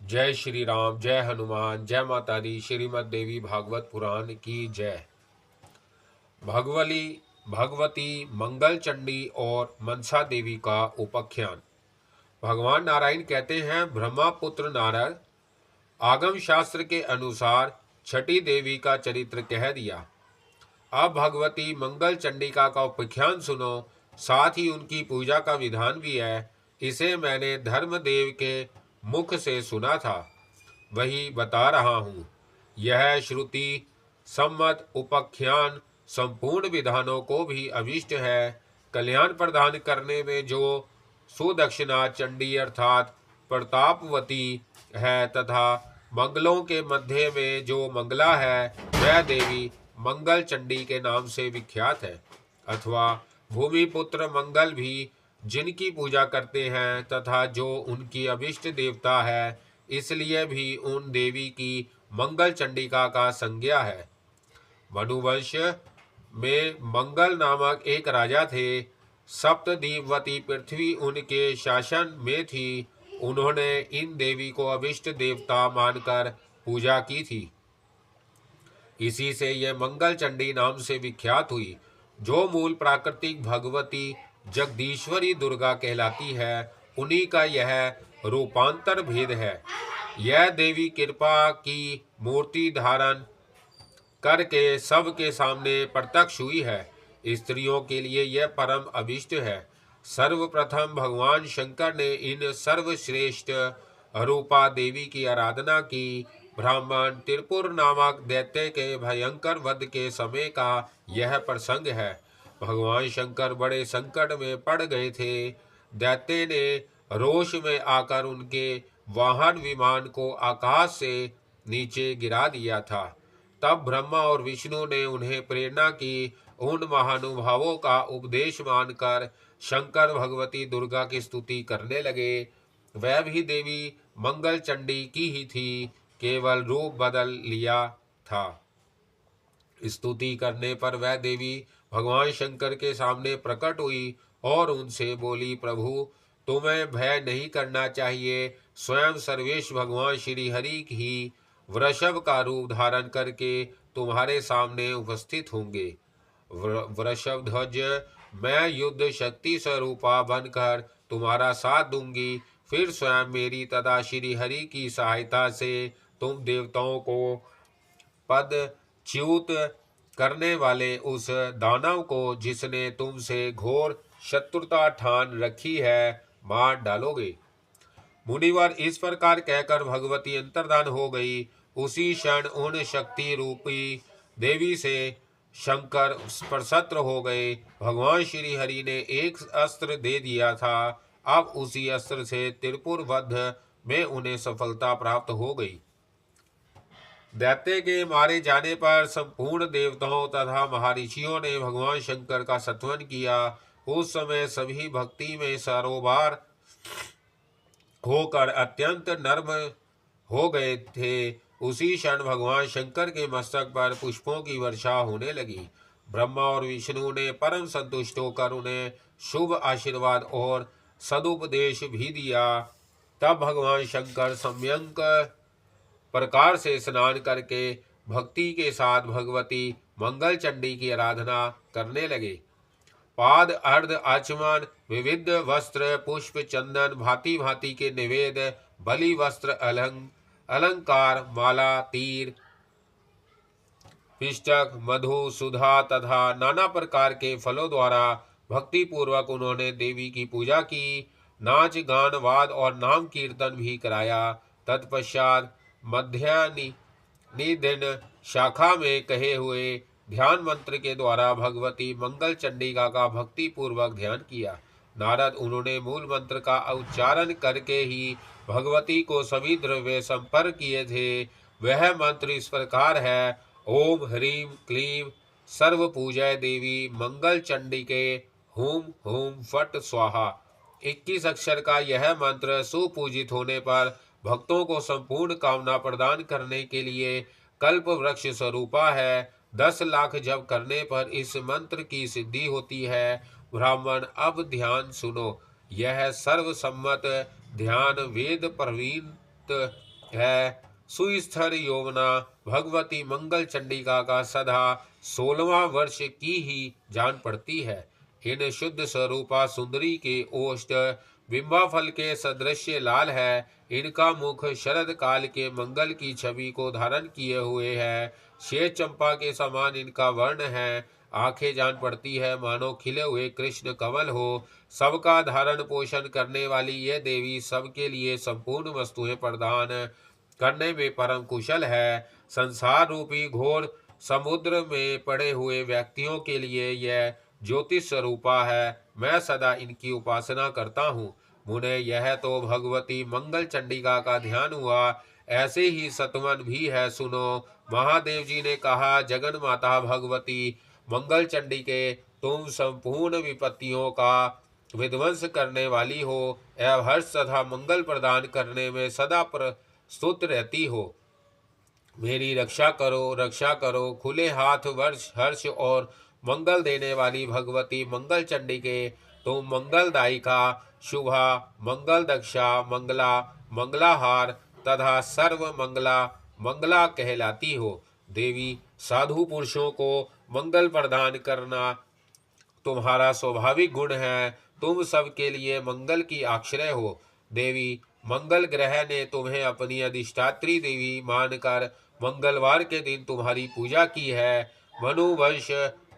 जय श्री राम, जय हनुमान, जय माता दी। श्रीमद् देवी भागवत पुराण की जय। भगवती मंगल चंडी और मनसा देवी का उपाख्यान। भगवान नारायण कहते हैं, ब्रह्मा पुत्र नारद आगम शास्त्र के अनुसार छठी देवी का चरित्र कह दिया। अब भगवती मंगल चंडिका का उपाख्यान सुनो, साथ ही उनकी पूजा का विधान भी है। इसे मैंने धर्मदेव के मुख से सुना था, वही बता रहा हूँ। यह श्रुति सम्मत उपाख्यान संपूर्ण विधानों को भी अभिष्ट है। कल्याण प्रदान करने में जो सुदक्षिणा चंडी अर्थात प्रतापवती है तथा मंगलों के मध्य में जो मंगला है वह देवी मंगल चंडी के नाम से विख्यात है। अथवा भूमिपुत्र मंगल भी जिनकी पूजा करते हैं तथा जो उनकी अभिष्ट देवता है, इसलिए भी उन देवी की मंगल चंडिका का संज्ञा है। मनुवंश में मंगल नामक एक राजा थे। सप्तदीपवती पृथ्वी उनके शासन में थी। उन्होंने इन देवी को अभिष्ट देवता मानकर पूजा की थी। इसी से यह मंगल चंडी नाम से विख्यात हुई। जो मूल प्राकृतिक भगवती जगदीश्वरी दुर्गा कहलाती है, उन्हीं का यह रूपांतर भेद है। यह देवी कृपा की मूर्ति धारण करके सबके सामने प्रत्यक्ष हुई है। स्त्रियों के लिए यह परम अभिष्ट है। सर्वप्रथम भगवान शंकर ने इन सर्वश्रेष्ठ रूपा देवी की आराधना की। ब्राह्मण त्रिपुर नामक दैत्य के भयंकर वध के समय का यह प्रसंग है। भगवान शंकर बड़े संकट में पड़ गए थे। दैत्य ने रोष में आकर उनके वाहन विमान को आकाश से नीचे गिरा दिया था। तब ब्रह्मा और विष्णु ने उन्हें प्रेरणा की। उन महानुभावों का उपदेश मानकर शंकर भगवती दुर्गा की स्तुति करने लगे। वह भी देवी मंगल चंडी की ही थी, केवल रूप बदल लिया था। स्तुति करने पर वह देवी भगवान शंकर के सामने प्रकट हुई और उनसे बोली, प्रभु तुम्हें भय नहीं करना चाहिए। स्वयं सर्वेश भगवान श्री हरि ही वृषभ का रूप धारण करके तुम्हारे सामने उपस्थित होंगे। वृषभ ध्वज, मैं युद्ध शक्ति स्वरूपा बनकर तुम्हारा साथ दूंगी। फिर स्वयं मेरी तथा श्री हरि की सहायता से तुम देवताओं को पद च्युत करने वाले उस दानव को, जिसने तुमसे घोर शत्रुता ठान रखी है, मार डालोगे। मुनिवर इस प्रकार कहकर भगवती अंतर्धान हो गई। उसी क्षण उन शक्ति रूपी देवी से शंकर प्रसन्न हो गए। भगवान श्री हरि ने एक अस्त्र दे दिया था। अब उसी अस्त्र से त्रिपुर वध में उन्हें सफलता प्राप्त हो गई। दैत्य के मारे जाने पर संपूर्ण देवताओं तथा महर्षियों ने भगवान शंकर का स्तवन किया। उस समय सभी भक्ति में सरोबार होकर अत्यंत नर्म हो गए थे। उसी क्षण भगवान शंकर के मस्तक पर पुष्पों की वर्षा होने लगी। ब्रह्मा और विष्णु ने परम संतुष्ट होकर उन्हें शुभ आशीर्वाद और सदुपदेश भी दिया। तब भगवान शंकर सम्यक प्रकार से स्नान करके भक्ति के साथ भगवती मंगल चंडी की आराधना करने लगे। पाद अर्ध आचमन, विविध वस्त्र, पुष्प, चंदन, भांति भांति के निवेद, बलि वस्त्र, अलंकार, माला, तीर, पिष्टक, मधु, सुधा तथा नाना प्रकार के फलों द्वारा भक्ति पूर्वक उन्होंने देवी की पूजा की। नाच गान वाद और नाम कीर्तन भी कराया। तत्पश्चात मध्यान्ह दिन शाखा में कहे हुए ध्यान मंत्र के द्वारा भगवती मंगल चंडिका का भक्ति पूर्वक ध्यान किया। नारद उन्होंने मूल मंत्र का उच्चारण करके ही भगवती को सभी द्रव्य संपर्क किए थे। वह मंत्र इस प्रकार है, ओम ह्रीं क्लीं सर्व पूजय देवी मंगल चंडिके हुम हुम फट स्वाहा। 21 अक्षर का यह मंत्र सुपूजित होने पर भक्तों को संपूर्ण कामना प्रदान करने के लिए कल्प वृक्ष स्वरूपा है। 10 लाख जप करने पर इस मंत्र की सिद्धि होती है। ब्राह्मण अब ध्यान सुनो। यह सर्वसम्मत ध्यान वेद प्रवीण है। सुस्थिर यौवना भगवती मंगल चंडिका का सदा 16वां वर्ष की ही जान पड़ती है। इन शुद्ध स्वरूपा सुंदरी के ओष्ठ बिंबा फल के सदृश लाल है। इनका मुख शरद काल के मंगल की छवि को धारण किए हुए है। श्वेत चंपा के समान इनका वर्ण है। आंखें जान पड़ती है मानो खिले हुए कृष्ण कमल हो। सबका धारण पोषण करने वाली यह देवी सबके लिए संपूर्ण वस्तुएं प्रदान करने में परम कुशल है। संसार रूपी घोर समुद्र में पड़े हुए व्यक्तियों के लिए यह ज्योतिष स्वरूपा है। मैं सदा इनकी उपासना करता हूँ। मुने, यह तो भगवती मंगल चंडिका का ध्यान हुआ। ऐसे ही सतवन भी है, सुनो। महादेव जी ने कहा, जगन माता भगवती मंगल चंडिके, तुम संपूर्ण विपत्तियों का विध्वंस करने वाली हो एवं हर्ष तथा मंगल प्रदान करने में सदा प्रस्तुत रहती हो। मेरी रक्षा करो, रक्षा करो। खुले हाथ वर्ष हर्ष और मंगल देने वाली भगवती मंगल चंडिके, तुम मंगलदायिका, शुभा, मंगल दक्षा, मंगला, मंगलाहार तथा सर्व मंगला मंगला कहलाती हो। देवी, साधु पुरुषों को मंगल प्रदान करना तुम्हारा स्वाभाविक गुण है। तुम सबके लिए मंगल की आश्रय हो। देवी, मंगल ग्रह ने तुम्हें अपनी अधिष्ठात्री देवी मानकर मंगलवार के दिन तुम्हारी पूजा की है। मनुवंश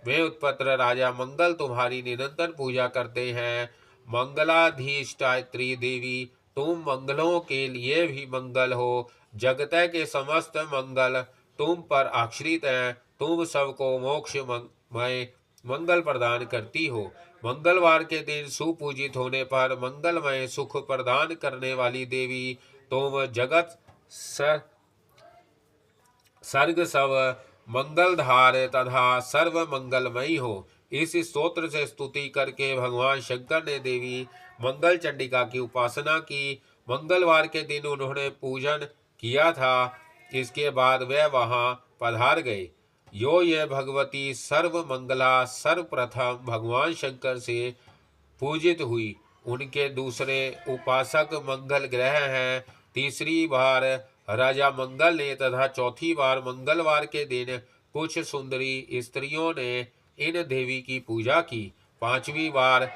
में उत्पन्न राजा मंगल तुम्हारी निरंतर पूजा करते हैं। मंगलाधिष्ठात्री देवी, तुम मंगलों के लिए भी मंगल हो। जगत के समस्त मंगल तुम पर आश्रित हैं। तुम सबको मोक्षमय मंगल प्रदान करती हो। मंगलवार के दिन सुपूजित होने पर मंगलमय सुख प्रदान करने वाली देवी, तुम जगत सर्ग सब मंगलधार तथा सर्व मंगलमयी हो। इस स्तोत्र से स्तुति करके भगवान शंकर ने देवी मंगल चंडिका की उपासना की। मंगलवार के दिन उन्होंने पूजन किया था। इसके बाद वे वहां पधार गए। ये भगवती सर्व मंगला सर्वप्रथम भगवान शंकर से पूजित हुई। उनके दूसरे उपासक मंगल ग्रह हैं। तीसरी बार राजा मंगल ने तथा चौथी बार मंगलवार के दिन कुछ सुंदरी स्त्रियों ने इन देवी की पूजा की। पांचवी बार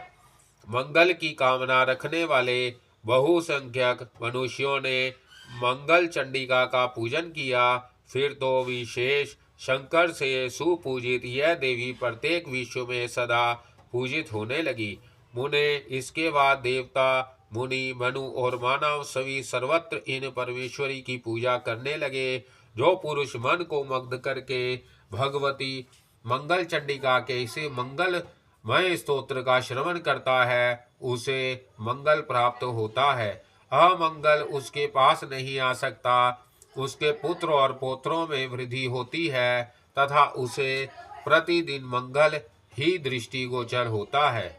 मंगल की कामना रखने वाले बहुसंख्यक मनुष्यों ने मंगल चंडिका का पूजन किया। फिर तो विशेष शंकर से सुपूजित यह देवी प्रत्येक विश्व में सदा पूजित होने लगी। मुने, इसके बाद देवता, मुनि, मनु और मानव सभी सर्वत्र इन परमेश्वरी की पूजा करने लगे। जो पुरुष मन को मग्न करके भगवती मंगल चंडिका के इसे मंगलमय स्तोत्र का श्रवण करता है, उसे मंगल प्राप्त होता है। अमंगल उसके पास नहीं आ सकता। उसके पुत्र और पौत्रों में वृद्धि होती है तथा उसे प्रतिदिन मंगल ही दृष्टिगोचर होता है।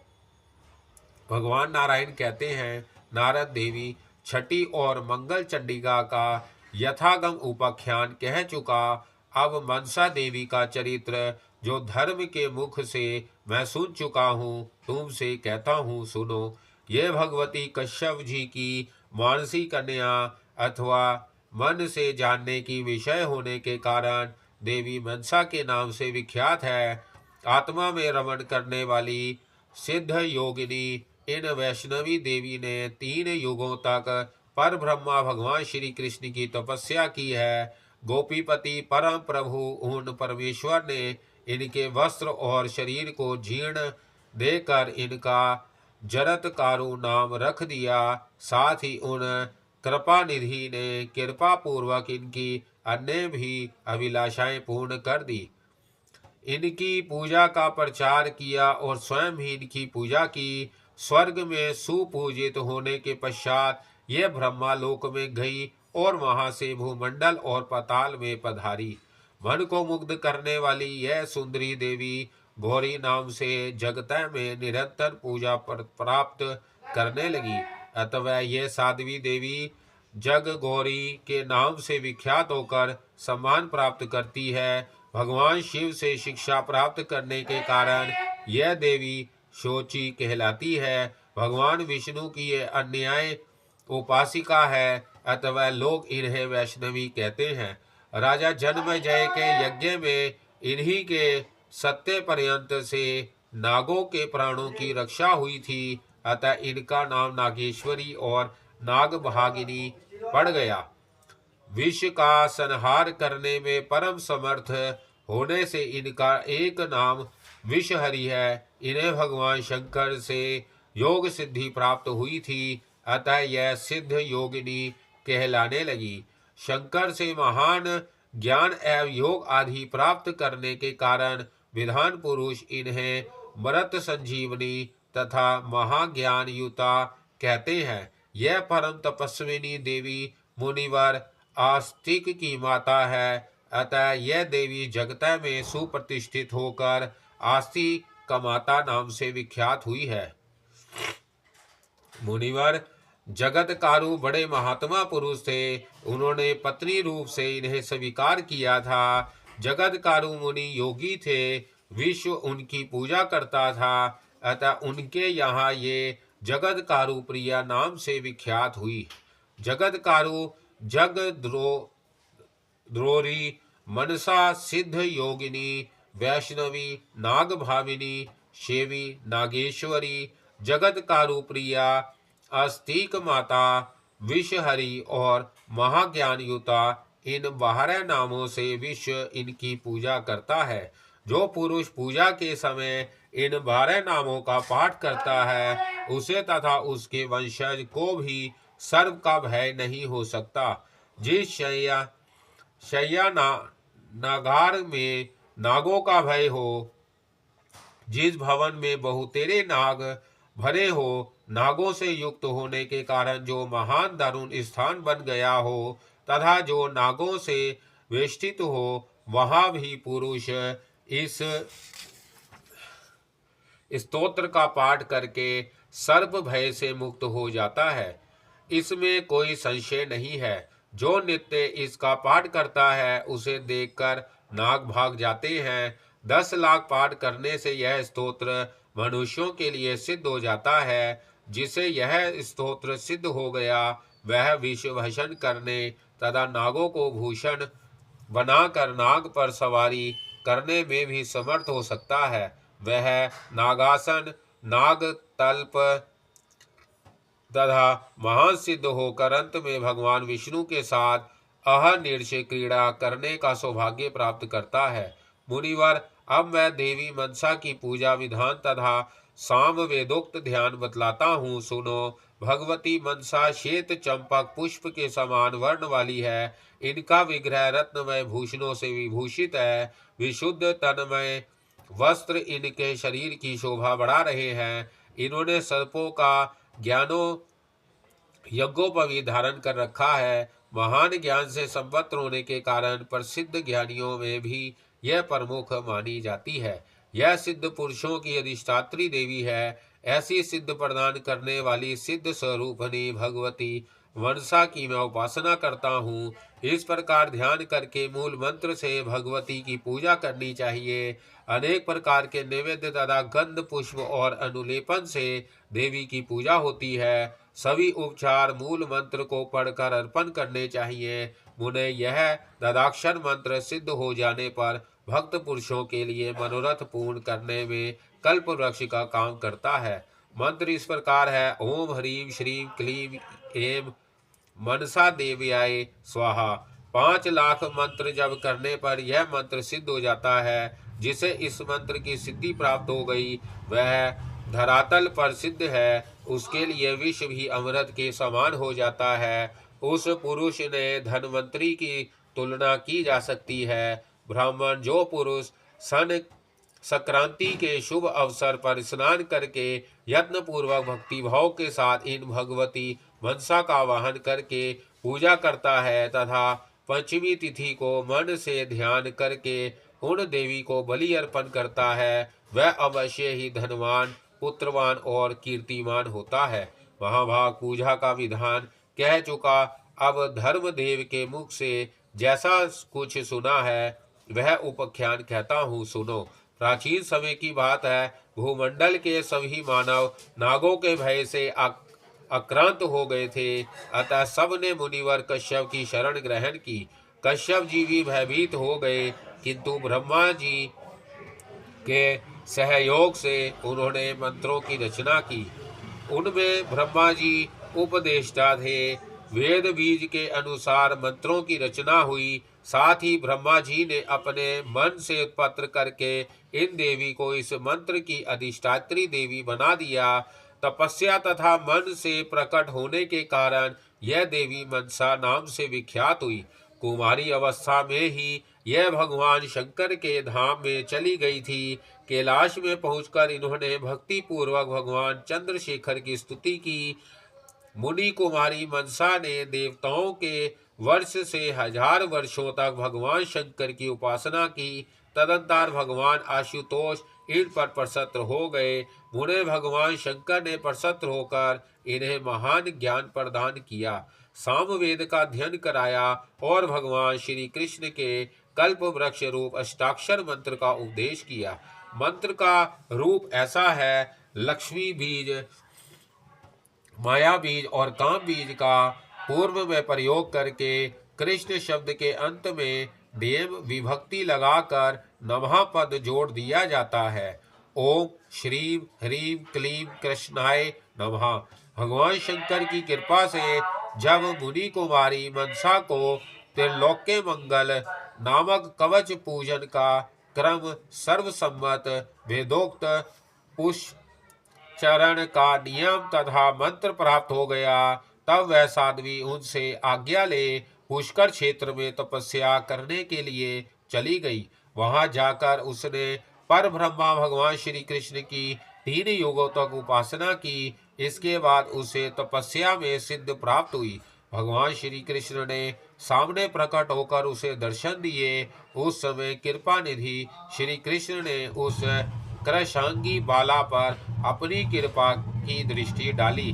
भगवान नारायण कहते हैं, नारद देवी छठी और मंगल चंडिका का यथागम उपाख्यान कह चुका। अब मनसा देवी का चरित्र जो धर्म के मुख से मैं सुन चुका हूँ, तुमसे कहता हूँ, सुनो। ये भगवती कश्यप जी की मानसी कन्या अथवा मन से जानने की विषय होने के कारण देवी मनसा के नाम से विख्यात है। आत्मा में रमण करने वाली सिद्ध योगिनी इन वैष्णवी देवी ने 3 युगों तक पर ब्रह्मा भगवान श्री कृष्ण की तपस्या की है। गोपीपति परम प्रभु उन परमेश्वर ने इनके वस्त्र और शरीर को जीर्ण देकर इनका जरतकारु नाम रख दिया। साथ ही उन कृपा निधि ने कृपा पूर्वक इनकी अन्य भी अभिलाषाएं पूर्ण कर दी। इनकी पूजा का प्रचार किया और स्वयं ही इनकी पूजा की। स्वर्ग में सुपूजित होने के पश्चात यह ब्रह्मालोक में गई और वहां से भूमंडल और पाताल में पधारी। मन को मुग्ध करने वाली यह सुंदरी देवी गौरी नाम से जगत में निरंतर पूजा प्राप्त करने लगी। अतः यह साध्वी देवी जग गौरी के नाम से विख्यात होकर सम्मान प्राप्त करती है। भगवान शिव से शिक्षा प्राप्त करने के कारण यह देवी शोची कहलाती है। भगवान विष्णु की ये अन्याय उपासिका है। अतः लोग इन्हें वैष्णवी कहते हैं। राजा जन्मेजय के यज्ञ में इन्हीं के सत्य पर्यंत से नागों के प्राणों की रक्षा हुई थी, अतः इनका नाम नागेश्वरी और नागभागिनी पड़ गया। विष का संहार करने में परम समर्थ होने से इनका एक नाम विषहरि है। इन्हें भगवान शंकर से योग सिद्धि प्राप्त हुई थी, अतः यह सिद्ध योगिनी कहलाने लगी। शंकर से महान ज्ञान एवं योग आदि प्राप्त करने के कारण विधान पुरुष इन्हें मृत संजीवनी तथा महाज्ञान युता कहते हैं। यह परम तपस्विनी देवी मुनिवर आस्तिक की माता है, अतः यह देवी जगत में सुप्रतिष्ठित होकर आस्तिक का माता नाम से विख्यात हुई है। मुनिवर जगतकारु बड़े महात्मा पुरुष थे, उन्होंने पत्नी रूप से इन्हें स्वीकार किया था। जगतकारु मुनि योगी थे, विश्व उनकी पूजा करता था, अतः उनके यहाँ ये जगतकारु प्रिया नाम से विख्यात हुई। जगतकारु द्रोरी मनसा सिद्ध योगिनी वैष्णवी नागभाविनी शेवी नागेश्वरी जगतकारु प्रिया आस्तिक माता विषहरि और महाज्ञान युता, इन 12 नामों से विश्व इनकी पूजा करता है। जो पुरुष पूजा के समय इन 12 नामों का पाठ करता है, उसे तथा उसके वंशज को भी सर्व का भय नहीं हो सकता। जिस शैया नागार में नागों का भय हो, जिस भवन में बहुतेरे नाग भरे हो, नागों से युक्त होने के कारण जो महान दारुण स्थान बन गया हो, तथा जो नागों से वेष्टित हो, वहां भी पुरुष इस स्तोत्र का पाठ करके सर्प भय से मुक्त हो जाता है। इसमें कोई संशय नहीं है। जो नित्य इसका पाठ करता है, उसे देखकर नाग भाग जाते हैं। 10 लाख पाठ करने से यह स्तोत्र मनुष्यों के लिए सिद्ध हो जाता है। जिसे यह स्तोत्र सिद्ध हो गया, वह विष भक्षण करने तथा नागों को भूषण बनाकर नाग पर सवारी करने में भी समर्थ हो सकता है। वह नागासन, नाग तल्प तथा महान सिद्ध होकर अंत में भगवान विष्णु के साथ अहर्निश क्रीड़ा करने का सौभाग्य प्राप्त करता है। मुनिवर, अब मैं देवी मनसा की पूजा विधान तथा साम वेदोक्त ध्यान बतलाता हूँ, सुनो। भगवती मनसा श्वेत चंपक पुष्प के समान वर्ण वाली है। इनका विग्रह रत्नमय भूषणों से विभूषित है। विशुद्ध तन्मय वस्त्र इनके शरीर की शोभा बढ़ा रहे हैं। इन्होंने सर्पों का ज्ञानों यज्ञोपवीत धारण कर रखा है। महान ज्ञान से संपन्न होने के कारण प्रसिद्ध ज्ञानियों में भी यह प्रमुख मानी जाती है। यह सिद्ध पुरुषों की अधिष्ठात्री देवी है। ऐसी सिद्ध प्रदान करने वाली सिद्ध स्वरूपनी भगवती मनसा की मैं उपासना करता हूँ। इस प्रकार ध्यान करके मूल मंत्र से भगवती की पूजा करनी चाहिए। अनेक प्रकार के नैवेद्य तथा गंध पुष्प और अनुलेपन से देवी की पूजा होती है। सभी उपचार मूल मंत्र को पढ़कर अर्पण करने चाहिए। मुने यह ददाक्षर मंत्र सिद्ध हो जाने पर भक्त पुरुषों के लिए मनोरथ पूर्ण करने में कल्प वृक्ष का काम करता है। मंत्र इस प्रकार है: ओम ह्रीं श्रीं क्लीं ऐं मनसा देव्याय स्वाहा। 5 लाख मंत्र जब करने पर यह मंत्र सिद्ध हो जाता है। जिसे इस मंत्र की सिद्धि प्राप्त हो गई, वह धरातल पर सिद्ध है। उसके लिए विश्व भी अमृत के समान हो जाता है। उस पुरुष ने धनवंतरी की तुलना की जा सकती है। ब्राह्मण, जो पुरुष सन संक्रांति के शुभ अवसर पर स्नान करके यत्न पूर्वक भक्ति भाव के साथ इन भगवती मनसा का वाहन करके पूजा करता है तथा पंचमी तिथि को मन से ध्यान करके उन देवी को बलि अर्पण करता है, वह अवश्य ही धनवान, पुत्रवान और कीर्तिमान होता है। महाभाग पूजा का विधान कह चुका। अब धर्मदेव के मुख से जैसा कुछ सुना है, वह उपाख्यान कहता हूँ, सुनो। प्राचीन समय की बात है। भूमंडल के सभी मानव नागों के भय से आक्रांत हो गए थे। अतः सब ने मुनिवर कश्यप की शरण ग्रहण की। कश्यप जी भी भयभीत हो गए, किंतु ब्रह्मा जी के सहयोग से उन्होंने मंत्रों की रचना की। उनमें ब्रह्मा जी उपदेष्टा थे। वेद बीज के अनुसार मंत्रों की रचना हुई। साथ ही ब्रह्मा जी ने अपने मन से उत्पन्न करके इन देवी को इस मंत्र की अधिष्ठात्री देवी बना दिया। तपस्या तथा मन से प्रकट होने के कारण यह देवी मनसा नाम से विख्यात हुई। कुमारी अवस्था में ही यह भगवान शंकर के धाम में चली गई थी। कैलाश में पहुंचकर इन्होंने भक्ति पूर्वक भगवान चंद्रशेखर की स्तुति की। मुनि कुमारी मनसा ने देवताओं के वर्ष से 1000 वर्षों तक भगवान शंकर की उपासना की। तदंतर भगवान आशुतोष इन पर प्रसन्न हो गए। मुने भगवान शंकर ने प्रसन्न होकर इन्हें महान ज्ञान प्रदान किया, सामवेद का अध्ययन कराया और भगवान श्री कृष्ण के कल्प वृक्ष रूप अष्टाक्षर मंत्र का उपदेश किया। मंत्र का रूप ऐसा है: लक्ष्मी बीज, माया बीज और काम बीज का पूर्व में प्रयोग करके कृष्ण शब्द के अंत में देव विभक्ति लगाकर नमः पद जोड़ दिया जाता है। ओम श्रीम ह्रीम क्लीम कृष्णाय नमः। भगवान शंकर की कृपा से जब मुनि कुमारी मनसा को त्रिलोक्य मंगल नामक कवच पूजन का क्रम सर्वसम्मत वेदोक्त पुष्चरण का नियम तथा मंत्र प्राप्त हो गया, तब वह साध्वी उनसे आज्ञा ले पुष्कर क्षेत्र में तपस्या करने के लिए चली गई। वहां जाकर उसने पर ब्रह्मा भगवान श्री कृष्ण की 3 युगों तक उपासना की। इसके बाद उसे तपस्या में सिद्ध प्राप्त हुई। भगवान श्री कृष्ण ने सामने प्रकट होकर उसे दर्शन दिए। उस समय कृपा निधि श्री कृष्ण ने उस कृशांगी बाला पर अपनी कृपा की दृष्टि डाली।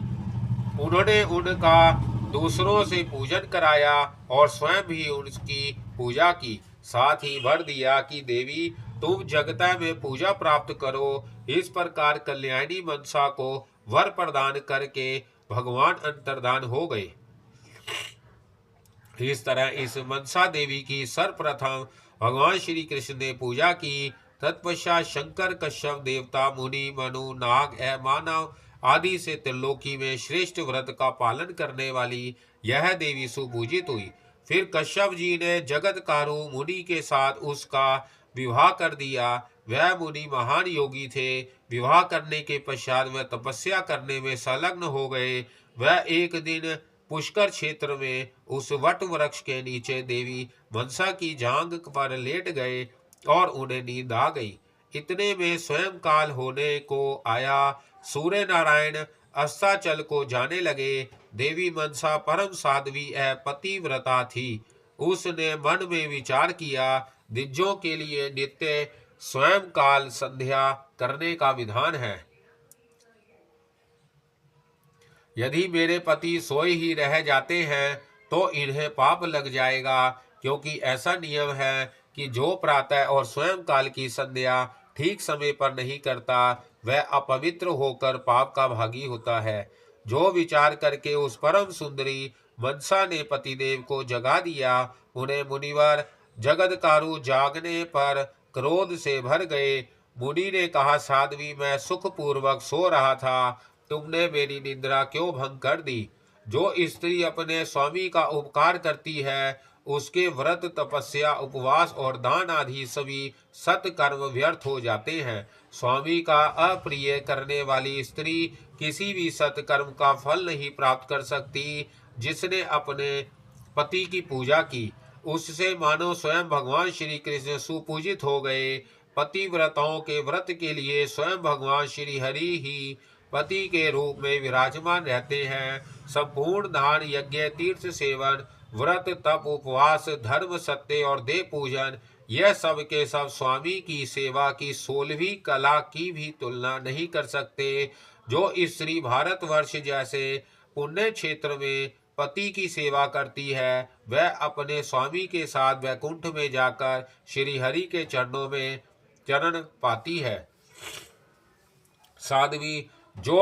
उन्होंने उनका दूसरों से पूजन कराया और स्वयं भी उनकी पूजा की। साथ ही वर दिया कि देवी तुम जगता में पूजा प्राप्त करो। इस प्रकार कल्याणी मनसा को वर प्रदान करके भगवान अंतर्धान हो गए। इस तरह इस मनसा देवी की सर्वप्रथम भगवान श्री कृष्ण ने पूजा की। तत्पश्चात शंकर, कश्यप, देवता, मुनि, मनु, नाग एवं मानव आदि से त्रिलोकी में श्रेष्ठ व्रत का पालन करने वाली यह देवी सुपूजित हुई। फिर कश्यप जी ने जगतकारु मुनि के साथ उसका विवाह कर दिया। वह मुनि महान योगी थे। विवाह करने के पश्चात वह तपस्या करने में संलग्न हो गए। वह एक दिन पुष्कर क्षेत्र में उस वट वृक्ष के नीचे देवी मनसा की जांग पर लेट गए और उन्हें नींद आ गई। इतने में स्वयं काल होने को आया। सूर्य नारायण अस्ताचल को जाने लगे। देवी मनसा परम साध्वी एवं पतिव्रता थी। उसने मन में विचार किया, दिज्जों के लिए नित्य स्वयं काल संध्या करने का विधान है। यदि मेरे पति सोए ही रह जाते हैं तो इन्हें पाप लग जाएगा, क्योंकि ऐसा नियम है कि जो प्रातः और स्वयं काल की संध्या ठीक समय पर नहीं करता वह अपवित्र होकर पाप का भागी होता है। जो विचार करके उस परम सुंदरी मनसा ने पतिदेव को जगा दिया। उन्हें मुनिवर जगतकारु जागने पर क्रोध से भर गए। मुनि ने कहा, साध्वी मैं सुखपूर्वक सो रहा था, तुमने मेरी निद्रा क्यों भंग कर दी। जो स्त्री अपने स्वामी का उपकार करती है उसके व्रत, तपस्या, उपवास और दान आदि सभी सत्कर्म व्यर्थ हो जाते हैं। स्वामी का अप्रिय करने वाली स्त्री किसी भी सत्कर्म का फल नहीं प्राप्त कर सकती। जिसने अपने पति की पूजा की उससे मानो स्वयं भगवान श्री कृष्ण सुपूजित हो गए। पतिव्रताओं के व्रत के लिए स्वयं भगवान श्री हरि ही पति के रूप में विराजमान रहते हैं। संपूर्ण दान, यज्ञ, तीर्थ सेवन, व्रत, तप, उपवास, धर्म, सत्य और देव पूजन, यह सब के सब स्वामी की सेवा की 16वीं कला की भी तुलना नहीं कर सकते। जो स्त्री भारतवर्ष जैसे पुण्य क्षेत्र में पति की सेवा करती है वह अपने स्वामी के साथ वैकुंठ में जाकर श्री हरि के चरणों में चरण पाती है। साध्वी जो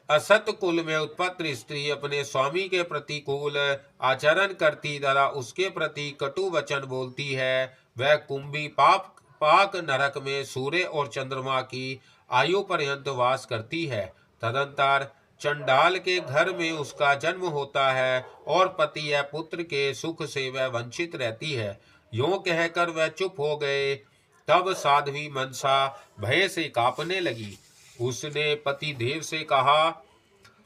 असत कुल में उत्पन्न स्त्री अपने स्वामी के प्रतिकूल आचरण करती तथा उसके प्रति कटु वचन बोलती है, वह कुंभी पाक नरक में सूर्य और चंद्रमा की आयु पर्यंत वास करती है। तदंतर चंडाल के घर में उसका जन्म होता है और पति या पुत्र के सुख से वह वंचित रहती है। यूं कहकर वह चुप हो गए। तब साध्वी मनसा भय से कांपने लगी। उसने पति देव से कहा,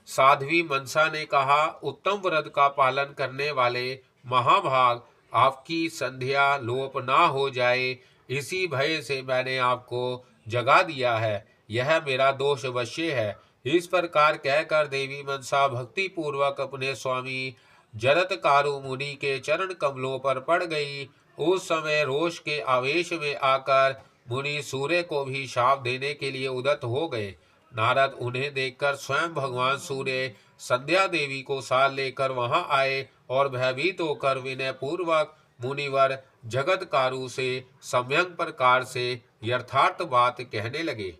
साध्वी मनसा ने कहा, उत्तम व्रत का पालन करने वाले महाभाग, आपकी संध्या लोप ना हो जाए इसी भय से मैंने आपको जगा दिया है। यह मेरा दोष अवश्य है। इस प्रकार कहकर देवी मनसा भक्ति पूर्वक अपने स्वामी जरत्कारु मुनि के चरण कमलों पर पड़ गई। उस समय रोष के आवेश में आकर मुनि सूर्य को भी शाप देने के लिए उद्यत हो गए। नारद उन्हें देखकर स्वयं भगवान सूर्य संध्या देवी को साथ लेकर वहां आए और भयभीत होकर विनय पूर्वक मुनिवर जगतकारु से सम्यक प्रकार से यथार्थ बात कहने लगे।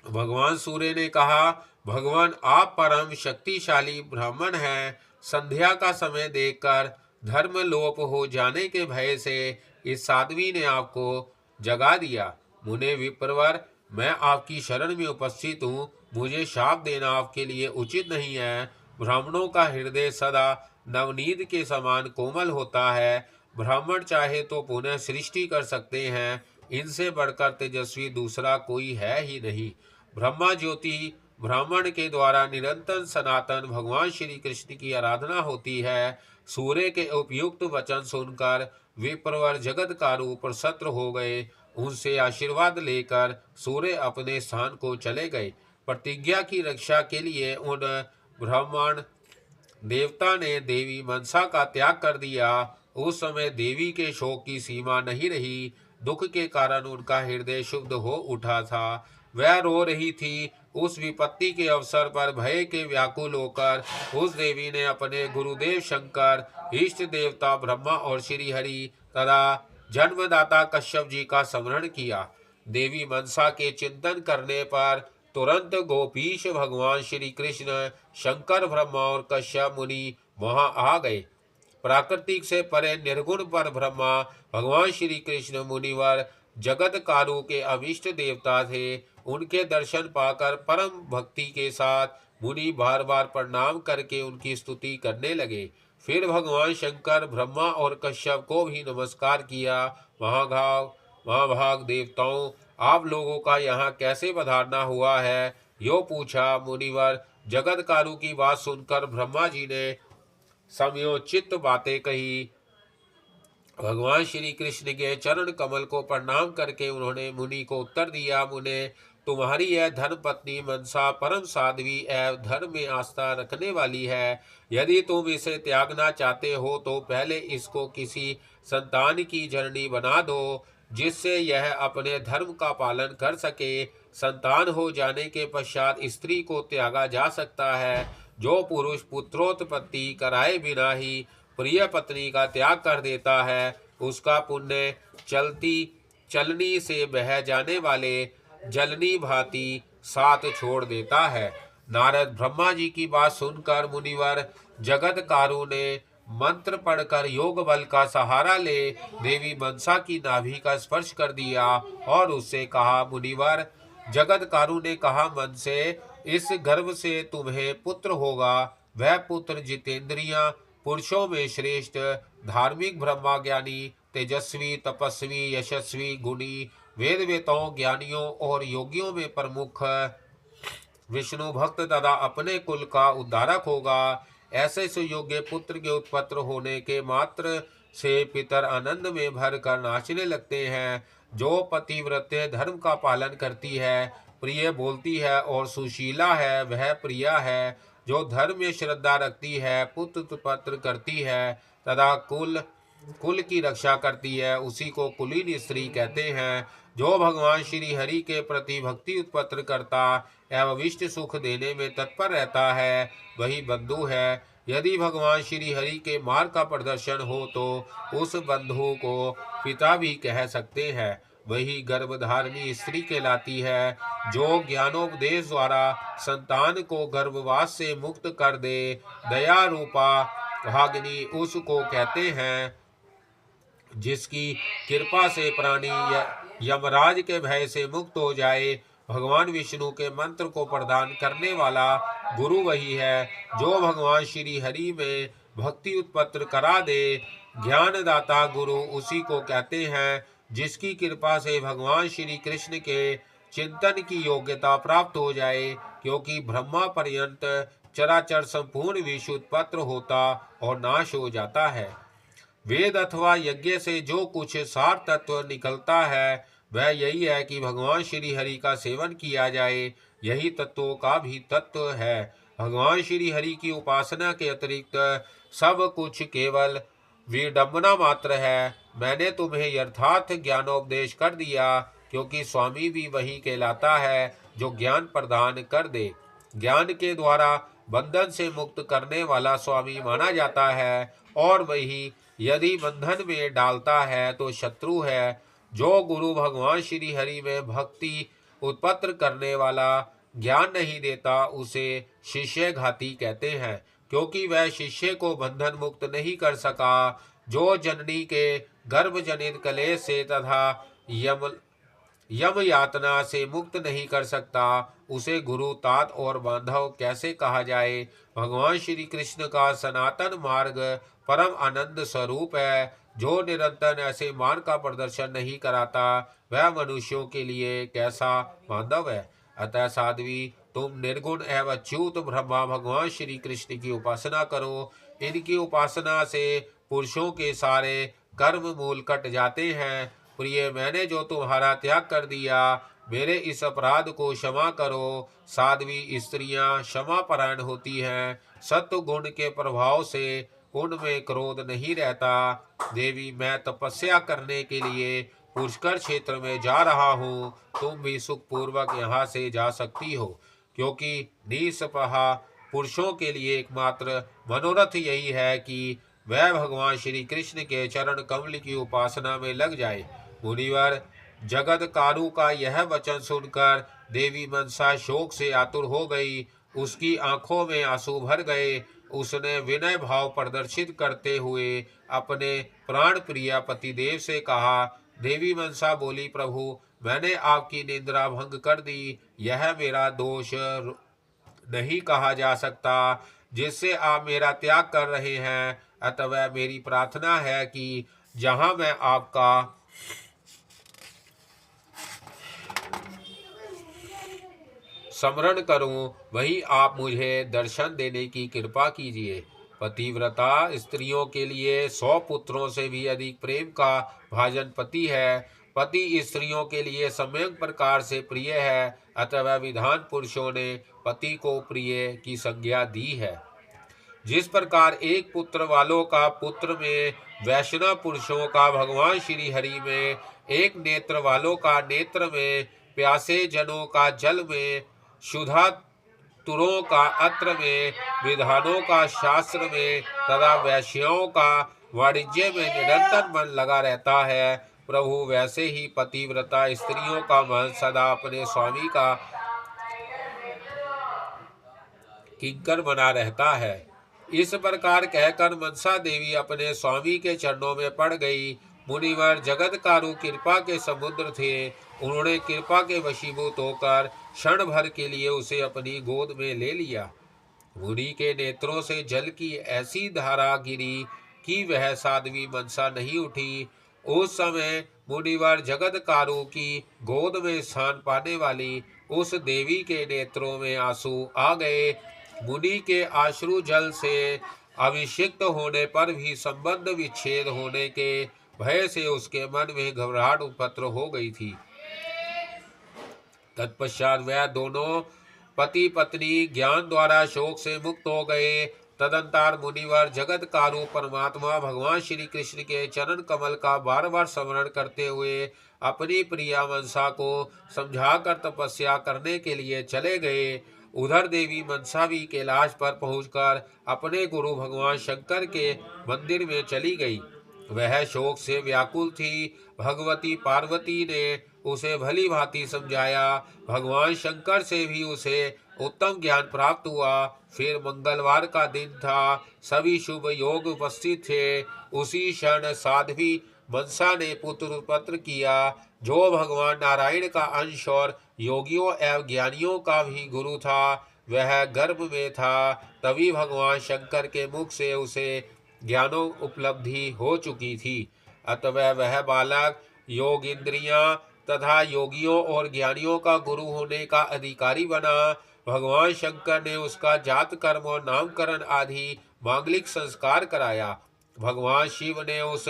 भगवान सूर्य ने कहा, भगवान आप परम शक्तिशाली ब्राह्मण हैं। संध्या का समय देखकर धर्म लोप हो जाने के भय से इस साध्वी ने आपको जगा दिया। मुने विप्रवर, मैं आपकी शरण में उपस्थित हूँ। मुझे शाप देना आपके लिए उचित नहीं है। ब्राह्मणों का हृदय सदा नवनीत के समान कोमल होता है। ब्राह्मण चाहे तो पुनः सृष्टि कर सकते हैं। इनसे बढ़कर तेजस्वी दूसरा कोई है ही नहीं। ब्रह्मा ज्योति ब्राह्मण के द्वारा निरंतर सनातन भगवान श्री कृष्ण की आराधना होती है। सूर्य के उपयुक्त वचन सुनकर विप्रवर जगतकारु प्रसन्न हो गए। उनसे आशीर्वाद लेकर सूर्य अपने स्थान को चले गए। प्रतिज्ञा की रक्षा के लिए उन ब्राह्मण देवता ने देवी मनसा का त्याग कर दिया। उस समय देवी के शोक की सीमा नहीं रही। दुख के कारण उनका हृदय शुद्ध हो उठा था। वह रो रही थी। उस विपत्ति के अवसर पर भय के व्याकुल होकर उस देवी ने अपने गुरुदेव शंकर, इष्ट देवता ब्रह्मा और श्री हरि तथा जन्मदाता कश्यप जी का स्मरण किया। देवी मनसा के चिंतन करने पर तुरंत गोपीश भगवान श्री कृष्ण, शंकर, ब्रह्मा और कश्यप मुनि वहां आ गए। प्राकृतिक से परे निर्गुण पर ब्रह्मा भगवान श्री कृष्ण मुनिवर जगत कारू के अभिष्ट देवता थे। उनके दर्शन पाकर परम भक्ति के साथ मुनि बार बार प्रणाम करके उनकी स्तुति करने लगे। फिर भगवान शंकर, ब्रह्मा और कश्यप को भी नमस्कार किया। महाभाग देवताओं, आप लोगों का यहाँ कैसे पधारना हुआ है? यो पूछा। मुनिवर जगतकारु की बात सुनकर ब्रह्मा जी ने समयोचित बातें कही। भगवान श्री कृष्ण के चरण कमल को प्रणाम करके उन्होंने मुनि को उत्तर दिया, मुने, तुम्हारी यह धर्म पत्नी मनसा परम साध्वी एवं धर्म में आस्था रखने वाली है। यदि तुम इसे त्यागना चाहते हो तो पहले इसको किसी संतान की जननी बना दो, जिससे यह अपने धर्म का पालन कर सके। संतान हो जाने के पश्चात स्त्री को त्यागा जा सकता है। जो पुरुष पुत्रोत्पत्ति कराए बिना ही प्रिय पत्नी का त्याग कर देता है, उसका पुण्य चलनी से बह जाने वाले जलनी भांति साथ छोड़ देता है। नारद ब्रह्मा जी की बात सुनकर मुनिवर जगतकारु ने मंत्र पढ़कर योग बल का सहारा ले देवी मनसा की नाभि का स्पर्श कर दिया और उससे कहा, मुनिवर जगतकारु ने कहा, मन से इस गर्भ से तुम्हें पुत्र होगा। वह पुत्र जितेंद्रिया पुरुषों में श्रेष्ठ, धार्मिक, ब्रह्मा ज्ञानी, तेजस्वी, तपस्वी, यशस्वी, गुणी, वेद वेताओं, ज्ञानियों और योगियों में प्रमुख, विष्णु भक्त तथा अपने कुल का उद्धारक होगा। ऐसे सुयोग्य पुत्र के उत्पन्न होने के मात्र से पितर आनंद में भर कर नाचने लगते हैं। जो पतिव्रत्य धर्म का पालन करती है, प्रिय बोलती है और सुशीला है, वह प्रिया है। जो धर्म में श्रद्धा रखती है, पुत्र उत्पन्न करती है तथा कुल की रक्षा करती है, उसी को कुलीन स्त्री कहते हैं। जो भगवान श्री हरि के प्रति भक्ति उत्पन्न करता एवं विष्ट सुख देने में तत्पर रहता है, वही बंधु है। यदि भगवान श्री हरि के मार्ग का प्रदर्शन हो तो उस बंधु को पिता भी कह सकते हैं। वही गर्भधारिणी स्त्री कहलाती है। जो ज्ञानोपदेश द्वारा संतान को गर्भवास से मुक्त कर दे, दया रूपा भागिनी उसको कहते हैं। जिसकी कृपा से प्राणी यमराज के भय से मुक्त हो जाए। भगवान विष्णु के मंत्र को प्रदान करने वाला गुरु वही है जो भगवान श्री हरि में भक्ति उत्पन्न करा दे। ज्ञानदाता गुरु उसी को कहते हैं जिसकी कृपा से भगवान श्री कृष्ण के चिंतन की योग्यता प्राप्त हो जाए, क्योंकि ब्रह्मा पर्यंत चराचर संपूर्ण विश्व उत्पन्न होता और नाश हो जाता है। वेद अथवा यज्ञ से जो कुछ सार तत्व निकलता है वह यही है कि भगवान श्री हरि का सेवन किया जाए। यही तत्वों का भी तत्व है। भगवान श्री हरि की उपासना के अतिरिक्त सब कुछ केवल विडंबना मात्र है। मैंने तुम्हें यथार्थ ज्ञानोपदेश कर दिया, क्योंकि स्वामी भी वही कहलाता है जो ज्ञान प्रदान कर दे। ज्ञान के द्वारा बंधन से मुक्त करने वाला स्वामी माना जाता है, और वही यदि बंधन में डालता है तो शत्रु है। जो गुरु भगवान श्री हरि में भक्ति उत्पन्न करने वाला ज्ञान नहीं देता उसे शिष्य घाती कहते हैं, क्योंकि वह शिष्य को बंधन मुक्त नहीं कर सका। जो जननी के गर्भ जनित कलेश से तथा यम यातना से मुक्त नहीं कर सकता, उसे गुरु तात और बांधव कैसे कहा जाए। भगवान श्री कृष्ण का सनातन मार्ग परम आनंद स्वरूप है। जो निरंतर ऐसे मार्ग का प्रदर्शन नहीं कराता वह मनुष्यों के लिए कैसा बांधव है। अतः साध्वी, तुम निर्गुण एवं अच्युत ब्रह्मा भगवान श्री कृष्ण की उपासना करो। इनकी उपासना से पुरुषों के सारे कर्म मूल कट जाते हैं। प्रिय, मैंने जो तुम्हारा त्याग कर दिया, मेरे इस अपराध को क्षमा करो। साध्वी स्त्रियां क्षमा परायण होती हैं। सत्व गुण के प्रभाव से उनमें क्रोध नहीं रहता। देवी, मैं तपस्या करने के लिए पुष्कर क्षेत्र में जा रहा हूँ। तुम भी सुखपूर्वक यहाँ से जा सकती हो, क्योंकि निष्पहा पुरुषों के लिए एकमात्र मनोरथ यही है कि वह भगवान श्री कृष्ण के चरण कमल की उपासना में लग जाए। मुनिवर, जगत कारू का यह वचन सुनकर देवी मनसा शोक से आतुर हो गई। उसकी आंखों में आंसू भर गए। उसने विनय भाव प्रदर्शित करते हुए अपने प्राण प्रिय पतिदेव से कहा। देवी मनसा बोली, प्रभु, मैंने आपकी निंद्रा भंग कर दी। यह मेरा दोष नहीं कहा जा सकता जिससे आप मेरा त्याग कर रहे हैं। अतः मेरी प्रार्थना है कि जहां मैं आपका स्मरण करूं वही आप मुझे दर्शन देने की कृपा कीजिए। पतिव्रता स्त्रियों के लिए 100 पुत्रों से भी अधिक प्रेम का भाजन पति है। पति स्त्रियों के लिए सम्यक प्रकार से प्रिय है। अतः विधान पुरुषों ने पति को प्रिय की संज्ञा दी है। जिस प्रकार एक पुत्र वालों का पुत्र में, वैष्णव पुरुषों का भगवान श्री हरि में, एक नेत्र वालों का नेत्र में, प्यासे जनों का जल में, क्षुधा तुरों का अत्र में, विधानों का शास्त्र में तथा वैश्यों का वाणिज्य में निरंतर मन लगा रहता है, प्रभु वैसे ही पतिव्रता स्त्रियों का मन सदा अपने स्वामी का किंकर बना रहता है। इस प्रकार कहकर मनसा देवी अपने स्वामी के चरणों में पड़ गई। मुनिवर जगत कारू कृपा के समुद्र थे। उन्होंने कृपा के वशीभूत होकर क्षण भर के लिए उसे अपनी गोद में ले लिया। मुनि के नेत्रों से जल की ऐसी धारा गिरी कि वह साध्वी मनसा नहीं उठी। उस समय मुनिवर जगत कारू की गोद में स्थान पाने वाली उस देवी के नेत्रों में आंसू आ गए। मुनि के आश्रु जल से अभिषिक्त होने पर भी संबंध विच्छेद होने के भय से उसके मन में घबराहट उत्पन्न हो गई थी। तत्पश्चात वह दोनों पति पत्नी ज्ञान द्वारा शोक से मुक्त हो गए। तदंतर मुनिवर जगत कारू परमात्मा भगवान श्री कृष्ण के चरण कमल का बार बार स्मरण करते हुए अपनी प्रिया मनसा को समझाकर तपस्या करने के लिए चले गए। उधर देवी मनसा भी कैलाश पर पहुंचकर अपने गुरु भगवान शंकर के मंदिर में चली गई। वह शोक से व्याकुल थी। भगवती पार्वती ने उसे भली भांति समझाया। भगवान शंकर से भी उसे उत्तम ज्ञान प्राप्त हुआ। फिर मंगलवार का दिन था। सभी शुभ योग उपस्थित थे। उसी क्षण साध्वी मनसा ने पुत्र उत्पन्न किया, जो भगवान नारायण का अंश और योगियों एवं ज्ञानियों का भी गुरु था। वह गर्भ में था। तभी भगवान शंकर के मुख से उसे ज्ञानों उपलब्धि हो चुकी थी। अतः वह बालक योग इंद्रियां तथा योगियों और ज्ञानियों का गुरु होने का अधिकारी बना। भगवान शंकर ने उसका जात कर्म और नामकरण आदि मांगलिक संस्कार कराया। भगवान शिव ने उस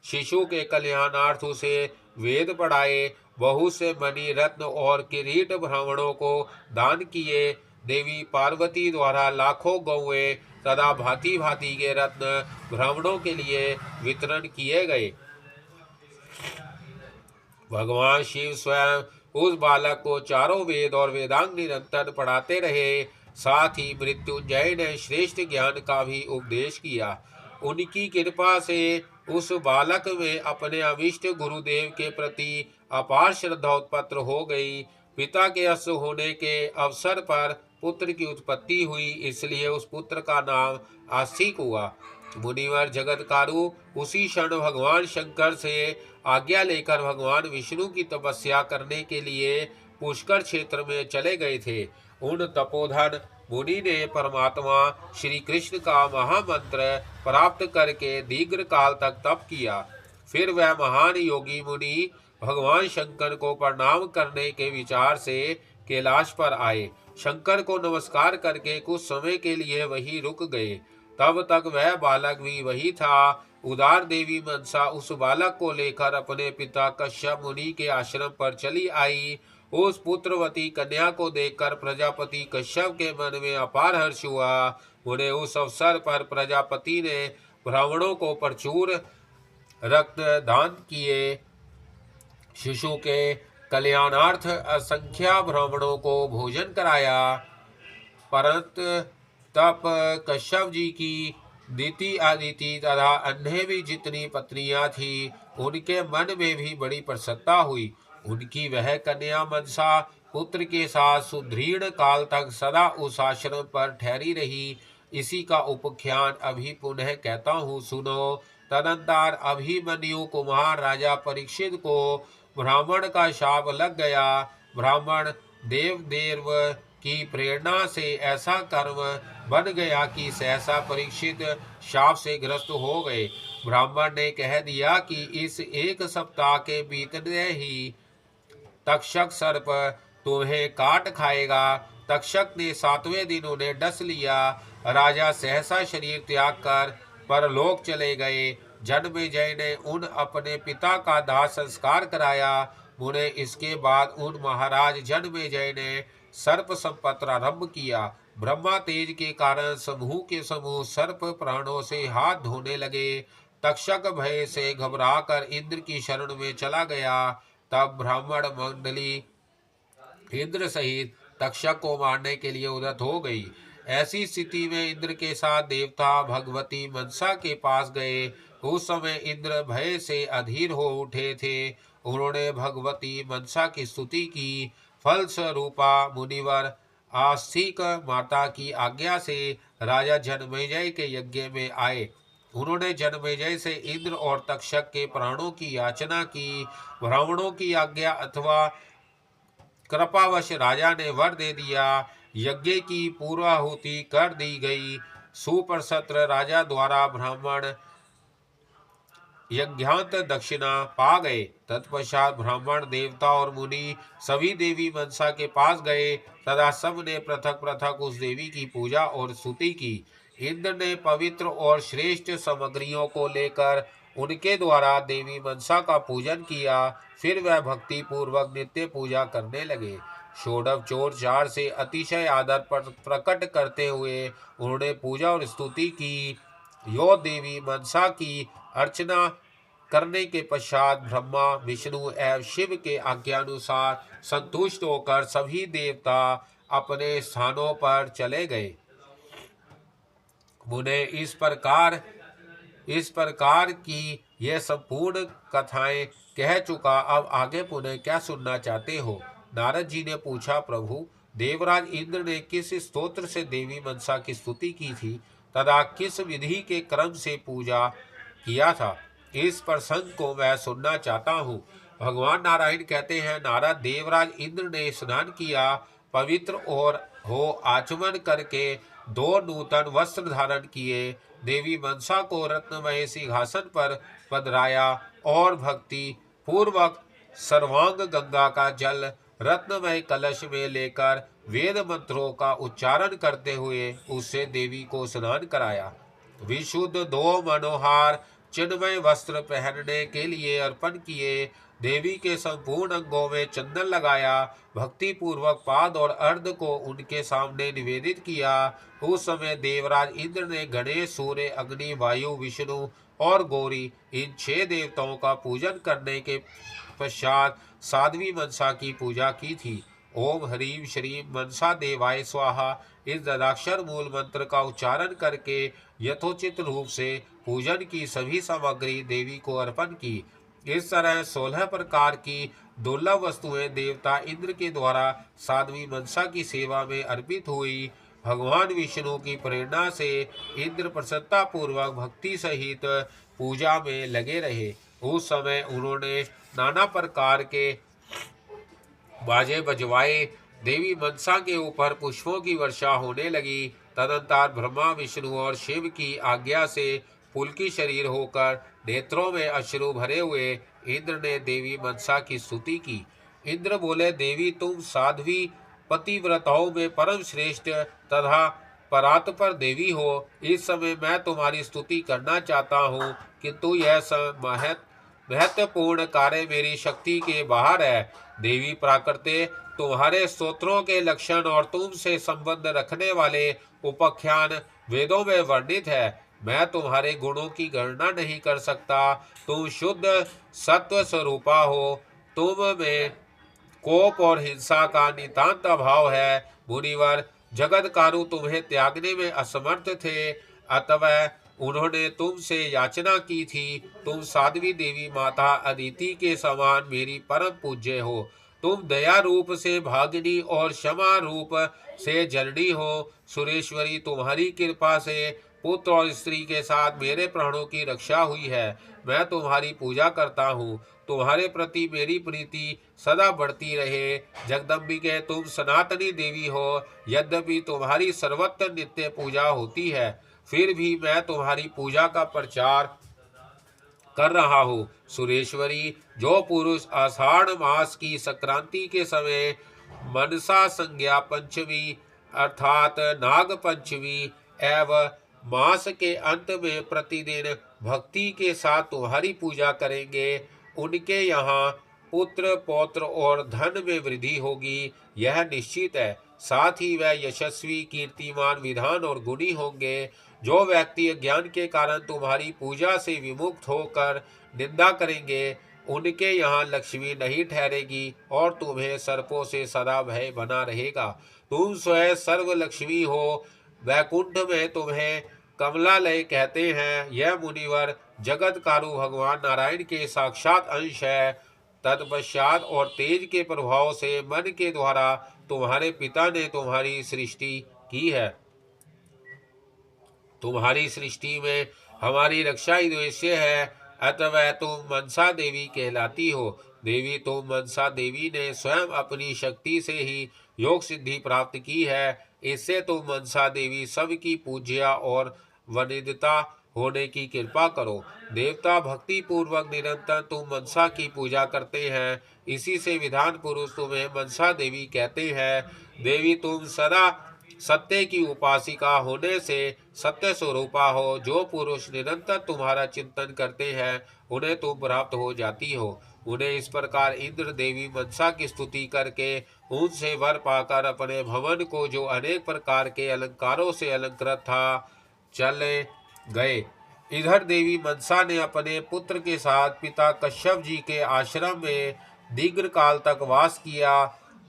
शिशु के कल्याणार्थ उसे वेद पढ़ाए। बहुत से मणि रत्न और किरीट ब्राह्मणों को दान किए। देवी पार्वती द्वारा लाखों गौएं तथा भांति भांति के रत्न ब्राह्मणों के लिए वितरण किए गए। भगवान शिव स्वयं उस बालक को चारों वेद और वेदांग निरंतर पढ़ाते रहे। साथ ही मृत्युंजय ने श्रेष्ठ ज्ञान का भी उपदेश किया। उनकी कृपा से उस बालक में अपने अभिष्ट गुरुदेव के प्रति अपार श्रद्धा उत्पन्न हो गई। पिता के अश्व होने के अवसर पर पुत्र की उत्पत्ति हुई, इसलिए उस पुत्र का नाम आस्तिक हुआ। मुनिवर जगतकारु उसी क्षण भगवान शंकर से आज्ञा लेकर भगवान विष्णु की तपस्या करने के लिए पुष्कर क्षेत्र में चले गए थे। उन तपोधन मुनि ने परमात्मा श्री कृष्ण का महामंत्र प्राप्त करके दीर्घ काल तक तप किया। फिर वह महान योगी मुनि भगवान शंकर को प्रणाम करने के विचार से कैलाश पर आए। शंकर को नमस्कार करके कुछ समय के लिए वहीं रुक गए। तब तक वह बालक भी वही था। उदार देवी मनसा उस बालक को लेकर अपने पिता कश्यप मुनि के आश्रम पर चली आई। उस पुत्रवती कन्या को देखकर प्रजापति कश्यप के मन में अपार हर्ष हुआ। उन्हें उस अवसर पर प्रजापति ने ब्राह्मणों को प्रचुर रक्त दान किए। शिशु के कल्याणार्थ असंख्य ब्राह्मणों को भोजन कराया। परंतु तब कश्यप जी की दीति आदिति तथा अन्य भी जितनी पत्नियां थी, उनके मन में भी बड़ी प्रसन्नता हुई। उनकी वह कन्या मनसा पुत्र के साथ सुदृढ़ काल तक सदा उस आश्रम पर ठहरी रही। इसी का उपख्यान अभी पुनः कहता हूँ, सुनो। तदंतर अभिमन्यु कुमार राजा परीक्षित को ब्राह्मण का शाप लग गया। ब्राह्मण देव की प्रेरणा से ऐसा कर्म बन गया कि सहसा परीक्षित शाप से ग्रस्त हो गए। ब्राह्मण ने कह दिया कि इस एक सप्ताह के बीतने ही तक्षक सर्प तुम्हें काट खाएगा। तक्षक ने 7वें दिन उन्हें डस लिया। राजा सहसा शरीर त्याग कर परलोक चले गए। जन्मेजय ने उन अपने पिता का दाह संस्कार कराया। उन्हें इसके बाद उन महाराज जन्मेजय ने सर्प संपत प्रारंभ किया। ब्रह्मा तेज के कारण समूह के समूह सर्प प्राणों से हाथ धोने लगे। तक्षक भय से घबराकर इंद्र की शरण में चला गया। तब ब्राह्मण मंडली इंद्र सहित तक्षक को मारने के लिए उद्यत हो गई। ऐसी स्थिति में इंद्र के साथ देवता भगवती मनसा के पास गए। उस समय इंद्र भय से अधीर हो उठे थे। उन्होंने भगवती मनसा की स्तुति की। फलस्वरूपा मुनिवर आस्तिक माता की आज्ञा से राजा जन्मेजय के यज्ञ में आए। उन्होंने जन्मेजय से इंद्र और तक्षक के प्राणों की याचना की। ब्राह्मणों की आज्ञा अथवा कृपावश राजा ने वर दे दिया। यज्ञ की पूर्वाहुति कर दी गई। सुप्रसत्र राजा द्वारा ब्राह्मण यज्ञांत दक्षिणा पा गए। तत्पश्चात ब्राह्मण देवता और मुनि सभी देवी मनसा के पास गए तथा सब ने पृथक पृथक उस देवी की पूजा और स्तुति की। इंद्र ने पवित्र और श्रेष्ठ सामग्रियों को लेकर उनके द्वारा देवी मनसा का पूजन किया। फिर वह भक्ति पूर्वक नित्य पूजा करने लगे। षोडशोपचार से अतिशय आदर पर प्रकट करते हुए उन्होंने पूजा और स्तुति की। यो देवी मनसा की अर्चना करने के पश्चात ब्रह्मा विष्णु एवं शिव के आज्ञानुसार संतुष्ट होकर सभी देवता अपने स्थानों पर चले गए। मुने इस प्रकार इस प्रकार की यह संपूर्ण कथाएं कह चुका, अब आगे पुनः क्या सुनना चाहते हो? नारद जी ने पूछा, प्रभु, देवराज इंद्र ने किस स्तोत्र से देवी मनसा की स्तुति की थी तथा किस विधि के क्रम से पूजा किया था, इस प्रसंग को मैं सुनना चाहता हूँ। भगवान नारायण कहते हैं, नारद, देवराज इंद्र ने स्नान किया, पवित्र और हो आचमन करके दो नूतन वस्त्र धारण किए, देवी मनसा को रत्नमय सिंहासन पर पधराया और भक्ति पूर्वक सर्वांग गंगा का जल रत्नमय कलश में लेकर वेद मंत्रों का उच्चारण करते हुए उससे देवी को स्नान कराया। विशुद्ध दो मनोहार चिन्मय वस्त्र पहनने के लिए अर्पण किए, देवी के संपूर्ण अंगों में चंदन लगाया, भक्ति पूर्वक पाद और अर्ध को उनके सामने निवेदित किया। उस समय देवराज इंद्र ने गणेश, सूर्य, अग्नि, वायु, विष्णु और गौरी इन 6 देवताओं का पूजन करने के पश्चात साध्वी मनसा की पूजा की थी। ओम ह्रीम श्रीम मनसा देवाय स्वाहा इस ददाक्षर मूल मंत्र का उच्चारण करके यथोचित रूप से पूजन की सभी सामग्री देवी को अर्पण की। इस तरह 16 प्रकार की दुर्लभ वस्तुएं देवता इंद्र के द्वारा साध्वी मनसा की सेवा में अर्पित हुई। भगवान विष्णु की प्रेरणा से इंद्र प्रसन्नता पूर्वक भक्ति सहित पूजा में लगे रहे। उस समय उन्होंने नाना प्रकार के बाजे बजवाए, देवी मनसा के ऊपर पुष्पों की वर्षा होने लगी। तदंतर ब्रह्मा, विष्णु और शिव की आज्ञा से पुलकी शरीर होकर नेत्रों में अश्रु भरे हुए इंद्र ने देवी मनसा की स्तुति की। इंद्र बोले, देवी, तुम साध्वी पतिव्रताओं में परम श्रेष्ठ तथा परात्पर देवी हो। इस समय मैं तुम्हारी स्तुति करना चाहता हूँ, किंतु यह महत्वपूर्ण कार्य मेरी शक्ति के बाहर है। देवी प्राकृते, तुम्हारे स्तोत्रों के लक्षण और तुमसे संबंध रखने वाले उपाख्यान वेदों में वर्णित है। मैं तुम्हारे गुणों की गणना नहीं कर सकता। तुम शुद्ध सत्व स्वरूपा हो। तुम में कोप और हिंसा का नितांत अभाव है। मुनिवर, जगतकारु तुम्हें त्यागने में असमर्थ थे, अतः उन्होंने तुमसे याचना की थी। तुम साध्वी देवी माता अदिति के समान मेरी परम पूज्य हो। तुम दया रूप से भागिनी और क्षमा रूप से जननी हो। सुरेश्वरी, तुम्हारी कृपा से पुत्र और स्त्री के साथ मेरे प्राणों की रक्षा हुई है। मैं तुम्हारी पूजा करता हूँ। तुम्हारे प्रति मेरी प्रीति सदा बढ़ती रहे। जगदम्बिके, तुम सनातनी देवी हो। यद्यपि तुम्हारी सर्वत्र नित्य पूजा होती है, फिर भी मैं तुम्हारी पूजा का प्रचार कर रहा हूँ। सुरेश्वरी, जो पुरुष आषाढ़ मास की संक्रांति के समय मनसा संज्ञा पंचमी अर्थात नाग पंचमी एवं मास के अंत में प्रतिदिन भक्ति के साथ तुम्हारी पूजा करेंगे, उनके यहाँ पुत्र, पौत्र और धन में वृद्धि होगी, यह निश्चित है। साथ ही वह यशस्वी, कीर्तिमान, विधान और गुणी होंगे। जो व्यक्ति अज्ञान के कारण तुम्हारी पूजा से विमुक्त होकर निंदा करेंगे, उनके यहाँ लक्ष्मी नहीं ठहरेगी और तुम्हें सर्पों से सदा भय बना रहेगा। तुम स्वयं सर्व लक्ष्मी हो। वैकुंठ में तुम्हें कमलालय कहते हैं। यह मुनिवर जगतकारु भगवान नारायण के साक्षात अंश है। तत्पश्चात और तेज के प्रभाव से मन के द्वारा तुम्हारे पिता ने तुम्हारी सृष्टि की है। तुम्हारी सृष्टि में हमारी रक्षा ही उद्देश्य है, अतः तुम मनसा देवी कहलाती हो। देवी, तुम मनसा देवी ने स्वयं अपनी शक्ति से ही योग सिद्धि प्राप्त की है। इससे तुम मनसा देवी सबकी पूज्या और वनिता होने की कृपा करो। देवता भक्ति पूर्वक निरंतर तुम मनसा की पूजा करते हैं, इसी से विधान पुरुष तुम्हें मनसा देवी कहते हैं। देवी, तुम सदा सत्य की उपासिका होने से सत्य स्वरूपा हो। जो पुरुष निरंतर तुम्हारा चिंतन करते हैं, उन्हें तुम प्राप्त हो जाती हो। उन्हें इस प्रकार इंद्र देवी मनसा की स्तुति करके उनसे वर पाकर अपने भवन को, जो अनेक प्रकार के अलंकारों से अलंकृत था, चले गए। इधर देवी मनसा ने अपने पुत्र के साथ पिता कश्यप जी के आश्रम में दीर्घ काल तक वास किया।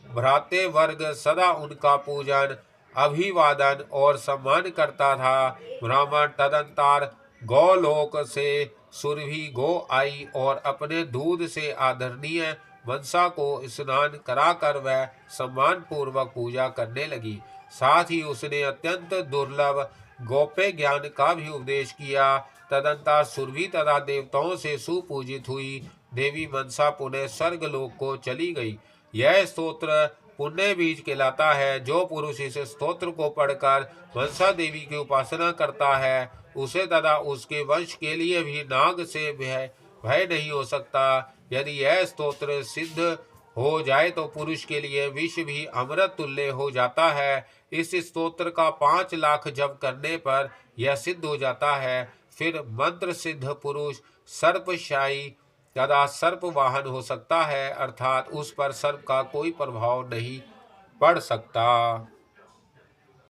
भ्राते वर्ग सदा उनका पूजन, अभिवादन और सम्मान करता था। ब्राह्मण तदंतर गौलोक से सुरभि गो आई और अपने दूध से आदरणीय मनसा को स्नान कराकर वह सम्मान पूर्वक पूजा करने लगी। साथ ही उसने अत्यंत दुर्लभ गोप्य ज्ञान का भी उपदेश किया। तदंतर सुरभि तथा देवताओं से सुपूजित हुई देवी मनसा पुनः स्वर्ग लोक को चली गई। यह स्तोत्र पुण्य बीज कहलाता है। जो पुरुष इस स्तोत्र को पढ़कर मनसा देवी की उपासना करता है, उसे तथा उसके वंश के लिए भी नाग से भय नहीं हो सकता। यदि यह स्तोत्र सिद्ध हो जाए तो पुरुष के लिए विष भी अमृत तुल्य हो जाता है। इस स्तोत्र का 5 लाख जप करने पर यह सिद्ध हो जाता है। फिर मंत्र सिद्ध पुरुष सर्पशाही तथा सर्प वाहन हो सकता है, अर्थात उस पर सर्प का कोई प्रभाव नहीं पड़ सकता।